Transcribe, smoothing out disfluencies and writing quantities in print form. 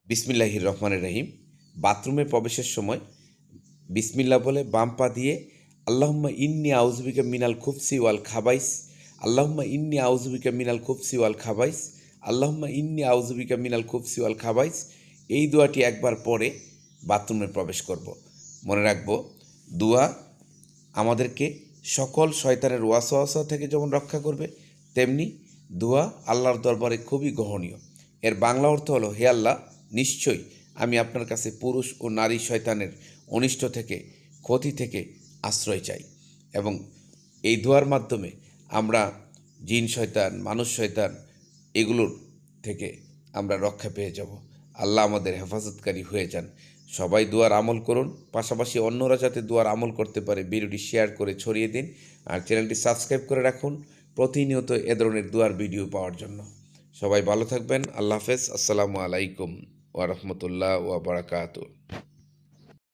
বিসমিল্লাহির রহমানির রহিম। বাথরুমে প্রবেশের সময় বিসমিল্লাহ বলে বাম পা দিয়ে আল্লাহুম্মা ইন্নী আউযুবিকা মিনাল খুবসি ওয়াল খাবাইস, আল্লাহুম্মা ইন্নী আউযুবিকা মিনাল খুবসি ওয়াল খাবাইস, আল্লাহুম্মা ইন্নী আউযুবিকা মিনাল খুবসি ওয়াল খাবাইস, এই দোয়াটি একবার পরে বাথরুমে প্রবেশ করব। মনে রাখব, দোয়া আমাদেরকে সকল শয়তানের ওয়াসওয়াসা থেকে যেমন রক্ষা করবে, তেমনি দোয়া আল্লাহর দরবারে খুবই গ্রহণীয়। এর বাংলা অর্থ হলো, হে আল্লাহ, নিশ্চয়ই আমি আপনার কাছে পুরুষ ও নারী শয়তানের অনিষ্ট থেকে, ক্ষতি থেকে আশ্রয় চাই। এবং এই দোয়ার মাধ্যমে আমরা জিন শয়তান, মানুষ শয়তান এগুলোর থেকে আমরা রক্ষা পেয়ে যাব। আল্লাহ আমাদের হেফাজতকারী হয়ে যান। সবাই দোয়ার আমল করুন, পাশাপাশি অন্যরা যাতে দোয়ার আমল করতে পারে ভিডিওটি শেয়ার করে ছড়িয়ে দিন। আর চ্যানেলটি সাবস্ক্রাইব করে রাখুন প্রতিনিয়ত এ ধরনের দোয়ার ভিডিও পাওয়ার জন্য। সবাই ভালো থাকবেন। আল্লাহ হাফেজ। আসসালামু আলাইকুম ওয়া রাহমাতুল্লাহ ওয়া বারাকাতুহু।